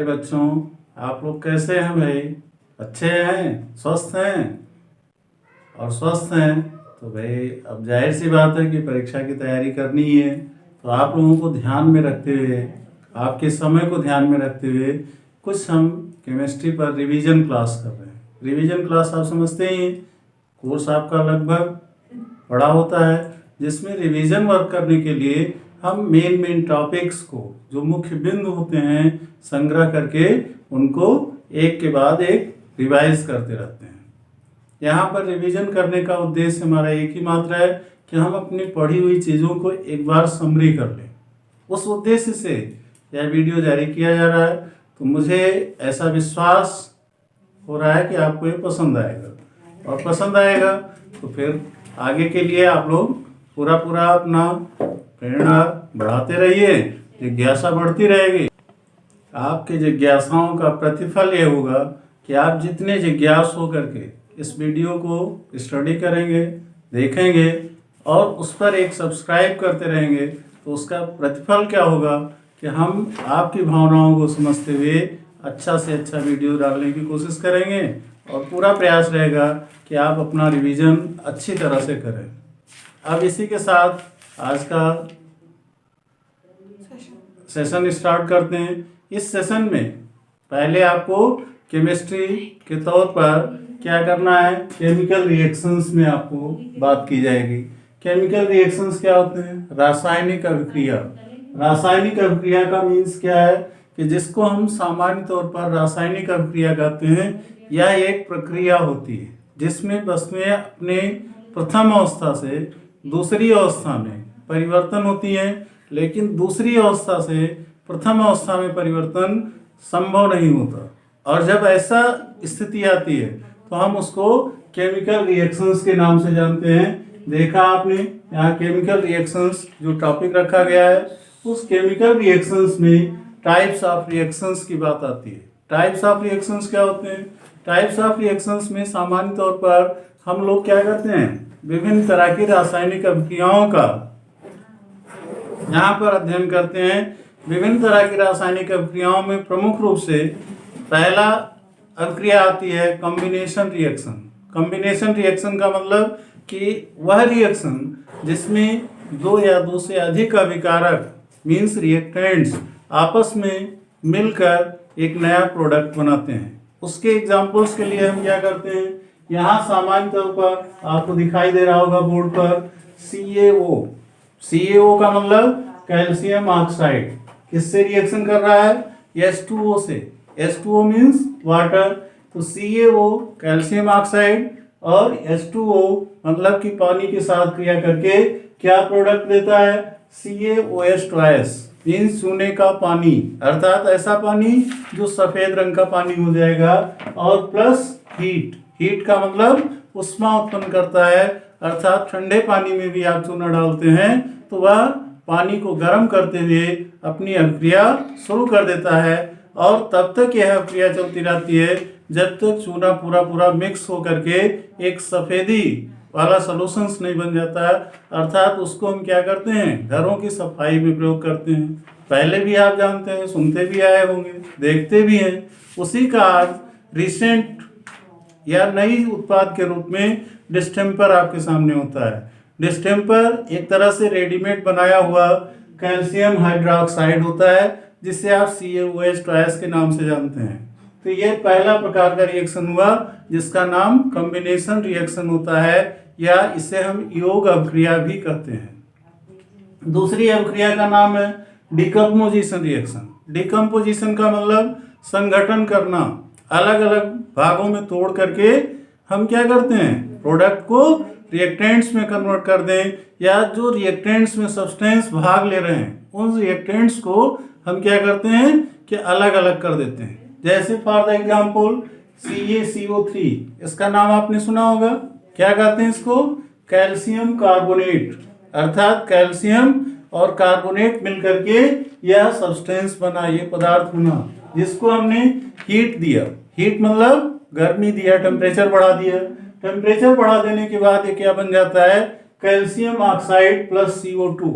बच्चों, आप लोग कैसे हैं भाई? अच्छे हैं, स्वस्थ हैं? और स्वस्थ हैं तो भाई अब जाहिर सी बात है कि परीक्षा की तैयारी करनी ही है। तो आप लोगों को ध्यान में रखते हुए, आपके समय को ध्यान में रखते हुए कुछ हम केमिस्ट्री पर रिवीजन क्लास कर रहे हैं। रिवीजन क्लास आप समझते ही हैं, कोर्स आपका लगभग बड़ा होता है जिसमें रिवीजन वर्क करने के लिए हम मेन टॉपिक्स को, जो मुख्य बिंदु होते हैं, संग्रह करके उनको एक के बाद एक रिवाइज करते रहते हैं। यहाँ पर रिवीजन करने का उद्देश्य हमारा एक ही मात्र है कि हम अपनी पढ़ी हुई चीज़ों को एक बार समरी कर लें। उस उद्देश्य से यह वीडियो जारी किया जा रहा है। तो मुझे ऐसा विश्वास हो रहा है कि आपको ये पसंद आएगा, और पसंद आएगा तो फिर आगे के लिए आप लोग पूरा अपना प्रेरणा बढ़ाते रहिए, जिज्ञासा बढ़ती रहेगी। आपके जिज्ञासाओं का प्रतिफल ये होगा कि आप जितने जिज्ञास हो करके इस वीडियो को स्टडी करेंगे, देखेंगे और उस पर एक सब्सक्राइब करते रहेंगे, तो उसका प्रतिफल क्या होगा कि हम आपकी भावनाओं को समझते हुए अच्छा से अच्छा वीडियो डालने की कोशिश करेंगे, और पूरा प्रयास रहेगा कि आप अपना रिवीजन अच्छी तरह से करें। अब इसी के साथ आज का सेशन स्टार्ट करते हैं। इस सेशन में पहले आपको केमिस्ट्री के तौर पर क्या करना है, केमिकल रिएक्शंस में आपको बात की जाएगी। केमिकल रिएक्शंस क्या होते हैं? रासायनिक अभिक्रिया। रासायनिक अभिक्रिया का मीन्स क्या है कि जिसको हम सामान्य तौर पर रासायनिक अभिक्रिया कहते हैं। यह एक प्रक्रिया होती है जिसमें वस्तुएं अपने प्रथम अवस्था से दूसरी अवस्था में परिवर्तन होती हैं, लेकिन दूसरी अवस्था से प्रथम अवस्था में परिवर्तन संभव नहीं होता। और जब ऐसा स्थिति आती है तो हम उसको केमिकल रिएक्शंस के नाम से जानते हैं। देखा आपने यहाँ केमिकल रिएक्शंस जो टॉपिक रखा गया है, उस केमिकल रिएक्शंस में टाइप्स ऑफ रिएक्शंस की बात आती है। टाइप्स ऑफ रिएक्शंस क्या होते हैं? टाइप्स ऑफ रिएक्शंस में सामान्य तौर पर हम लोग क्या करते हैं, विभिन्न तरह की रासायनिक अभिक्रियाओं का यहाँ पर अध्ययन करते हैं। विभिन्न तरह की रासायनिक अभिक्रियाओं में प्रमुख रूप से पहला अभिक्रिया आती है कॉम्बिनेशन रिएक्शन। कॉम्बिनेशन रिएक्शन का मतलब कि वह रिएक्शन जिसमें दो या दो से अधिक अभिकारक मीन्स रिएक्टेंट्स आपस में मिलकर एक नया प्रोडक्ट बनाते हैं। उसके एग्जांपल्स के लिए हम क्या करते हैं, यहाँ सामान्य तौर पर आपको दिखाई दे रहा होगा बोर्ड पर CaO। CaO का मतलब कैल्शियम ऑक्साइड किससे रिएक्शन कर रहा है? H2O से। H2O means water. तो CaO कैल्शियम ऑक्साइड और H2O मतलब कि पानी के साथ क्रिया करके क्या प्रोडक्ट देता है? CaOH2 मीन्स चूने का पानी, अर्थात ऐसा पानी जो सफेद रंग का पानी हो जाएगा। और प्लस हीट। हीट का मतलब उष्मा उत्पन्न करता है, अर्थात ठंडे पानी में भी आप चूना डालते हैं तो वह पानी को गर्म करते हुए अपनी अभिक्रिया शुरू कर देता है। और तब तक यह अभिक्रिया चलती रहती है जब तक चूना पूरा मिक्स होकर के एक सफेदी वाला सॉल्यूशंस नहीं बन जाता है। अर्थात उसको हम क्या करते हैं, घरों की सफाई में प्रयोग करते हैं। पहले भी आप जानते हैं, सुनते भी आए होंगे, देखते भी हैं। उसी का आज रिसेंट या नई उत्पाद के रूप में डिस्टेम्पर आपके सामने होता है। डिस्टेम्पर एक तरह से रेडीमेड बनाया हुआ कैल्शियम हाइड्रोक्साइड होता है, जिसे आप CaOH2 के नाम से जानते हैं। तो ये पहला प्रकार का रिएक्शन हुआ जिसका नाम कॉम्बिनेशन रिएक्शन होता है, या इसे हम योग अभिक्रिया भी कहते हैं। दूसरी अभिक्रिया का नाम है डिकम्पोजिशन रिएक्शन। डिकम्पोजिशन का मतलब संगठन करना, अलग अलग भागों में तोड़ करके हम क्या करते हैं, प्रोडक्ट को रिएक्टेंट्स में कन्वर्ट कर दें, या जो रिएक्टेंट्स में सब्सटेंस भाग ले रहे हैं उन रिएक्टेंट्स को हम क्या करते हैं कि अलग अलग कर देते हैं। जैसे फॉर द एग्जाम्पल CaCO3, इसका नाम आपने सुना होगा। क्या कहते हैं इसको? कैल्शियम कार्बोनेट, अर्थात कैल्शियम और कार्बोनेट मिलकर के यह सब्सटेंस बना, ये पदार्थ बना, जिसको हमने हीट दिया। हीट मतलब गर्मी दिया, टेम्परेचर बढ़ा दिया। टेम्परेचर बढ़ा देने के बाद ये क्या बन जाता है? कैल्शियम ऑक्साइड प्लस CO2,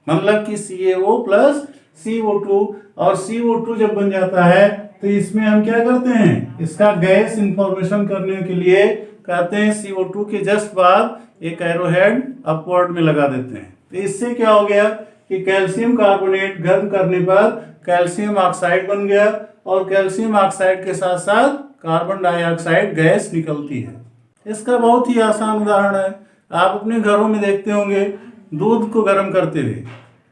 मतलब कि CaO प्लस CO2 और CO2 जब बन जाता है तो इसमें हम क्या करते हैं, इसका गैस इंफॉर्मेशन करने के लिए कहते हैं CO2 के जस्ट बाद एक एरोहेड अपवर्ड में लगा देते हैं। तो इससे क्या हो गया कि कैल्शियम कार्बोनेट गर्म करने पर कैल्शियम ऑक्साइड बन गया और कैल्शियम ऑक्साइड के साथ साथ कार्बन डाइऑक्साइड गैस निकलती है। इसका बहुत ही आसान उदाहरण है, आप अपने घरों में देखते होंगे दूध को गर्म करते हुए।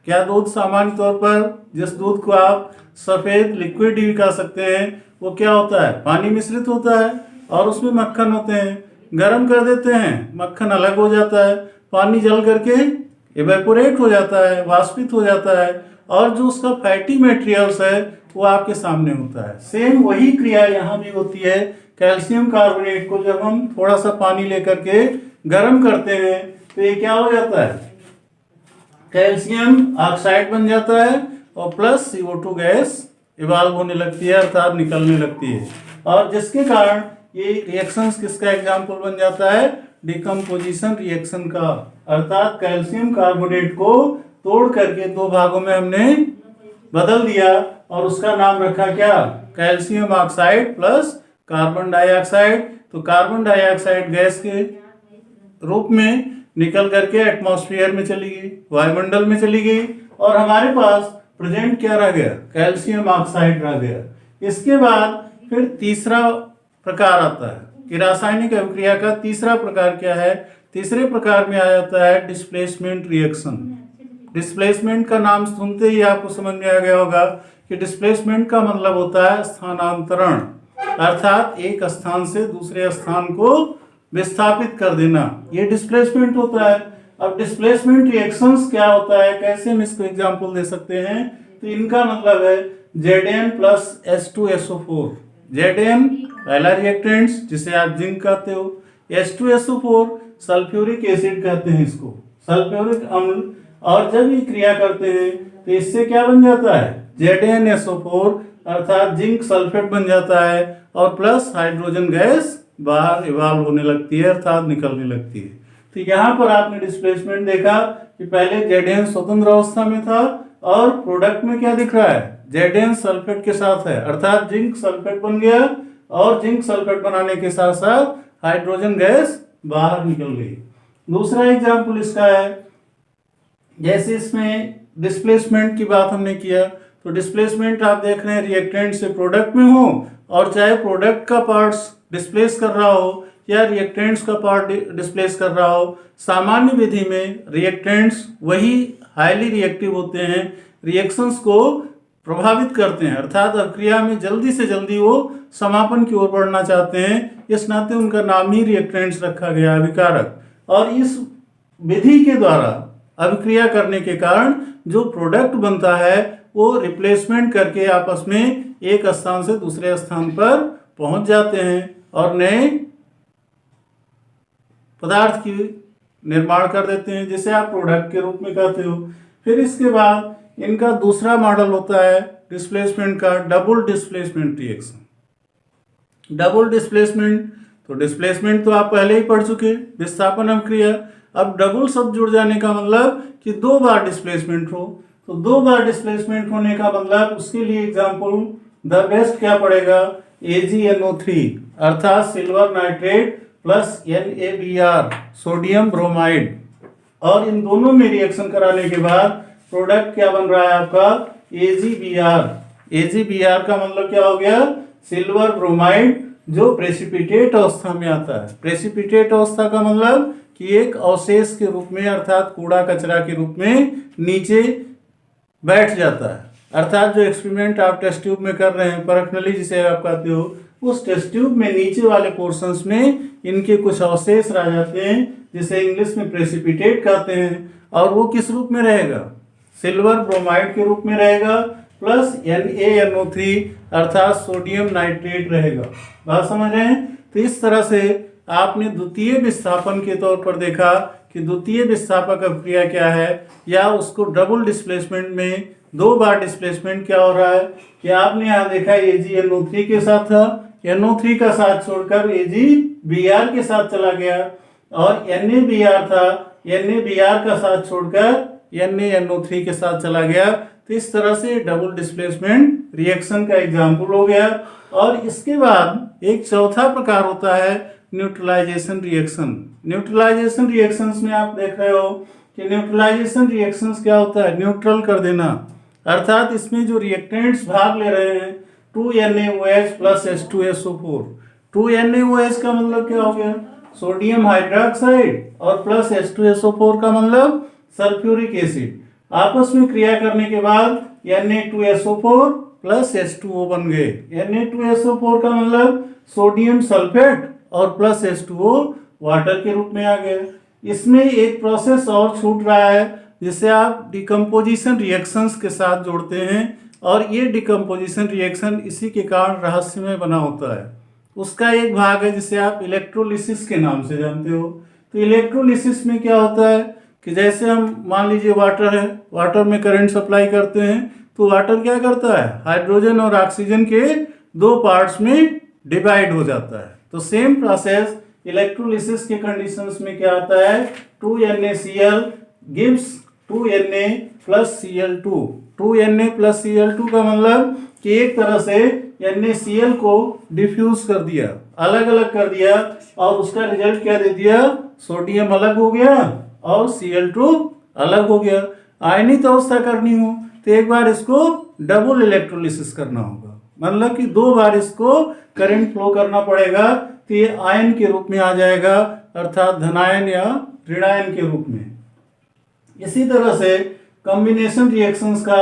क्या दूध सामान्य तौर पर जिस दूध को आप सफ़ेद लिक्विड भी कह सकते हैं वो क्या होता है, पानी मिश्रित होता है और उसमें मक्खन होते हैं। गर्म कर देते हैं, मक्खन अलग हो जाता है, पानी जल करके इवेपोरेट हो जाता है, वाष्पित हो जाता है और जो उसका फैटी मटेरियल्स है वो आपके सामने होता है। सेम वही क्रिया यहाँ भी होती है। कैल्शियम कार्बोनेट को जब हम थोड़ा सा पानी लेकर के गर्म करते हैं तो ये क्या हो जाता है, कैल्शियम ऑक्साइड बन जाता है और प्लस CO2 गैस इवाल्व होने लगती है, अर्थात निकलने लगती है। और जिसके कारण ये रिएक्शंस किसका एग्जाम्पल बन जाता है, डिकम्पोजिशन रिएक्शन का। अर्थात कैल्शियम कार्बोनेट को तोड़ करके दो भागों में हमने बदल दिया और उसका नाम रखा क्या, calcium oxide plus carbon dioxide. तो कार्बन डाइऑक्साइड गैस के रूप में निकल करके एटमॉस्फेयर में चली गई, वायुमंडल में चली गई और हमारे पास प्रेजेंट क्या रह गया, कैल्शियम ऑक्साइड रह गया। इसके बाद फिर तीसरा प्रकार आता है कि रासायनिक अभिक्रिया का तीसरा प्रकार क्या है। तीसरे प्रकार में आ जाता है डिस्प्लेसमेंट रिएक्शन। डिस्प्लेसमेंट का नाम सुनते ही आपको समझ में आ गया होगा कि डिस्प्लेसमेंट का मतलब होता है स्थानांतरण, अर्थात एक स्थान से दूसरे स्थान को विस्थापित कर देना, ये डिस्प्लेसमेंट होता है। अब डिस्प्लेसमेंट रिएक्शंस क्या होता है, कैसे हम इसको एग्जांपल दे सकते हैं, तो इनका मतलब है Zn प्लस H2SO4। Zn पहला रिएक्टेंट्स जिसे आप जिंक कहते हो, H2SO4 सल्फ्यूरिक एसिड कहते हैं इसको, सल्फ्यूरिक अम्ल। और जब ये क्रिया करते हैं तो इससे क्या बन जाता है, ZnSO4 अर्थात जिंक सल्फेट बन जाता है और प्लस हाइड्रोजन गैस बाहर इवाल्व होने लगती है, अर्थात निकलने लगती है। तो यहाँ पर आपने डिस्प्लेसमेंट देखा कि पहले Zn स्वतंत्र अवस्था में था और प्रोडक्ट में क्या दिख रहा है, Zn सल्फेट के साथ है, अर्थात जिंक सल्फेट बन गया और जिंक सल्फेट बनाने के साथ साथ हाइड्रोजन गैस बाहर निकल गई। दूसरा एग्जाम्पल इसका है, जैसे इसमें डिस्प्लेसमेंट की बात हमने किया तो डिस्प्लेसमेंट आप देख रहे हैं रिएक्टेंट से प्रोडक्ट में हो और चाहे प्रोडक्ट का पार्ट्स डिस्प्लेस कर रहा हो या रिएक्टेंट्स का पार्ट डिस्प्लेस कर रहा हो। सामान्य विधि में रिएक्टेंट्स वही हाईली रिएक्टिव होते हैं, रिएक्शंस को प्रभावित करते हैं, अर्थात अभिक्रिया में जल्दी से जल्दी वो समापन की ओर बढ़ना चाहते हैं, इस नाते उनका नाम ही रिएक्टेंट्स रखा गया, अभिकारक। और इस विधि के द्वारा अभिक्रिया करने के कारण जो प्रोडक्ट बनता है वो रिप्लेसमेंट करके आपस में एक स्थान से दूसरे स्थान पर पहुंच जाते हैं और नए पदार्थ की निर्माण कर देते हैं, जिसे आप प्रोडक्ट के रूप में कहते हो। फिर इसके बाद इनका दूसरा मॉडल होता है डिस्प्लेसमेंट का, double displacement reaction. Double displacement, तो डिस्प्लेसमेंट तो आप पहले ही पढ़ चुके, विस्थापन अभिक्रिया। अब डबल शब्द जुड़ जाने का मतलब कि दो बार डिस्प्लेसमेंट हो, तो दो बार डिस्प्लेसमेंट होने का मतलब उसके लिए एग्जाम्पल द बेस्ट क्या पड़ेगा, AgNO3 अर्थात silver nitrate plus NaBr sodium bromide. और इन दोनों में रिएक्शन कराने के बाद प्रोडक्ट क्या बन रहा है आपका, AgBr। AgBr का मतलब क्या हो गया, सिल्वर ब्रोमाइड, जो प्रेसिपिटेट अवस्था में आता है। प्रेसिपिटेट अवस्था का मतलब कि एक अवशेष के रूप में अर्थात कूड़ा कचरा के रूप में नीचे बैठ जाता है, अर्थात जो एक्सपेरिमेंट आप टेस्ट ट्यूब में कर रहे हैं, परखनली जिसे आप कहते हो, उस टेस्ट ट्यूब में नीचे वाले पोर्शंस में इनके कुछ अवशेष रह जाते हैं जिसे इंग्लिश में प्रेसिपिटेट कहते हैं। और वो किस रूप में रहेगा, सिल्वर ब्रोमाइड के रूप में रहेगा प्लस NaNO3 अर्थात सोडियम नाइट्रेट रहेगा। बात समझ रहे हैं। तो इस तरह से आपने द्वितीय विस्थापन के तौर पर देखा कि द्वितीय विस्थापक अभिक्रिया क्या है, या उसको डबल डिस्प्लेसमेंट में दो बार डिस्प्लेसमेंट क्या हो रहा है कि आपने यहाँ देखा AgNO3 के साथ था, NO3 का साथ छोड़कर AgBr के साथ चला गया, और NaBr था, NaBr का साथ छोड़कर NaNO3 के साथ चला गया। तो इस तरह से डबल डिस्प्लेसमेंट रिएक्शन का एग्जाम्पल हो गया। और इसके बाद एक चौथा प्रकार होता है न्यूट्रलाइजेशन रिएक्शन। न्यूट्रलाइजेशन रिएक्शंस में आप देख रहे हो कि न्यूट्रलाइजेशन रिएक्शंस क्या होता है, न्यूट्रल कर देना। अर्थात इसमें जो रिएक्टेंट्स भाग ले रहे हैं 2NaOH प्लस H2SO4। 2NaOH का मतलब क्या हो गया, सोडियम हाइड्रोक्साइड, और प्लस H2SO4 का मतलब सल्फ्यूरिक एसिड। आपस में क्रिया करने के बाद Na2SO4 प्लस H2O बन गए। Na2SO4 का मतलब सोडियम सल्फेट और प्लस H2O वाटर के रूप में आ गया। इसमें एक प्रोसेस और छूट रहा है जिसे आप डिकम्पोजिशन रिएक्शंस के साथ जोड़ते हैं, और ये डिकम्पोजिशन रिएक्शन इसी के कारण रहस्यमय बना होता है। उसका एक भाग है जिसे आप इलेक्ट्रोलिसिस के नाम से जानते हो। तो इलेक्ट्रोलिसिस में क्या होता है कि जैसे हम मान लीजिए वाटर है, वाटर में करंट सप्लाई करते हैं, तो वाटर क्या करता है, हाइड्रोजन और ऑक्सीजन के दो पार्ट्स में डिवाइड हो जाता है। तो सेम प्रोसेस इलेक्ट्रोलिसिस के कंडीशंस में क्या आता है, 2NaCl gives 2Na plus Cl2। 2Na plus Cl2 का मतलब कि एक तरह से NaCl को डिफ्यूज कर दिया, अलग अलग कर दिया, और उसका रिजल्ट क्या दे दिया, सोडियम अलग हो गया और Cl2 अलग हो गया। आयनित अवस्था करनी हो तो एक बार इसको डबल इलेक्ट्रोलिसिस करना होगा, मतलब कि दो बार इसको करंट फ्लो करना पड़ेगा, तो ये आयन के रूप में आ जाएगा, अर्थात धनायन या ऋणायन के रूप में। इसी तरह से कॉम्बिनेशन रिएक्शंस का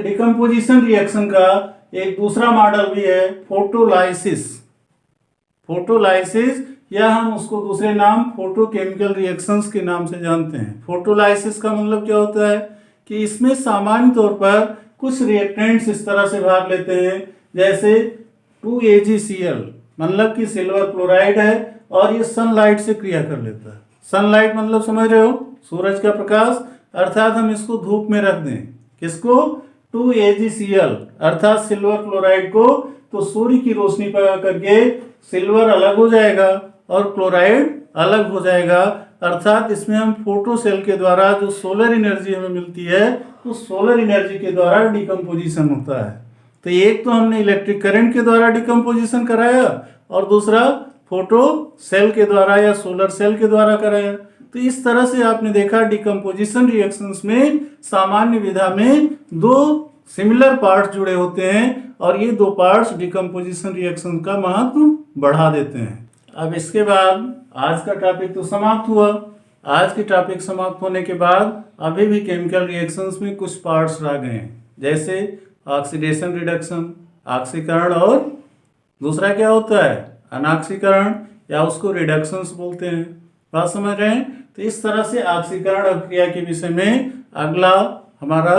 डिकम्पोजिशन रिएक्शन का एक दूसरा मॉडल भी है, फोटोलाइसिस। फोटोलाइसिस या हम उसको दूसरे नाम फोटोकेमिकल रिएक्शंस के नाम से जानते हैं। फोटोलाइसिस का मतलब क्या होता है कि इसमें सामान्य तौर पर कुछ रिएक्टेंट्स इस तरह से भाग लेते हैं, जैसे 2AgCl मतलब कि सिल्वर क्लोराइड है, और ये सनलाइट से क्रिया कर लेता है। सनलाइट मतलब समझ रहे हो, सूरज का प्रकाश, अर्थात हम इसको धूप में रख दें, किसको, 2AgCl अर्थात सिल्वर क्लोराइड को, तो सूर्य की रोशनी पर करके सिल्वर अलग हो जाएगा और क्लोराइड अलग हो जाएगा। अर्थात इसमें हम फोटो सेल के द्वारा जो सोलर एनर्जी हमें मिलती है, तो सोलर एनर्जी के द्वारा डिकम्पोजिशन होता है। तो एक तो हमने इलेक्ट्रिक करंट के द्वारा डिकम्पोजिशन कराया, और दूसरा फोटो सेल के द्वारा या सोलर सेल के द्वारा कराया। तो इस तरह से आपने देखा डिकम्पोजिशन रिएक्शंस में सामान्य विधा में दो सिमिलर पार्ट्स जुड़े होते हैं, और ये दो पार्ट्स डिकम्पोजिशन रिएक्शन का महत्व बढ़ा देते हैं। अब इसके बाद आज का टॉपिक तो समाप्त हुआ। आज की टॉपिक समाप्त होने के बाद अभी भी केमिकल रिएक्शंस में कुछ पार्ट्स रह गए हैं, जैसे ऑक्सीडेशन रिडक्शन, ऑक्सीकरण, और दूसरा क्या होता है, अनऑक्सीकरण, या उसको रिडक्शंस बोलते हैं। बात समझ रहे हैं। तो इस तरह से ऑक्सीकरण अभिक्रिया के विषय में अगला हमारा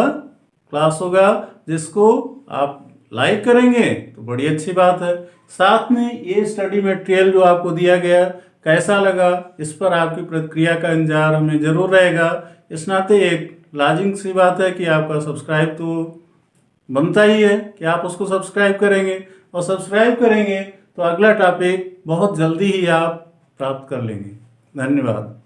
क्लास होगा, जिसको आप लाइक करेंगे तो बड़ी अच्छी बात है। साथ में ये स्टडी मटेरियल जो आपको दिया गया कैसा लगा, इस पर आपकी प्रतिक्रिया का इंतजार हमें जरूर रहेगा। इस नाते एक लाजिम सी बात है कि आपका सब्सक्राइब तो बनता ही है कि आप उसको सब्सक्राइब करेंगे, और सब्सक्राइब करेंगे तो अगला टॉपिक बहुत जल्दी ही आप प्राप्त कर लेंगे। धन्यवाद।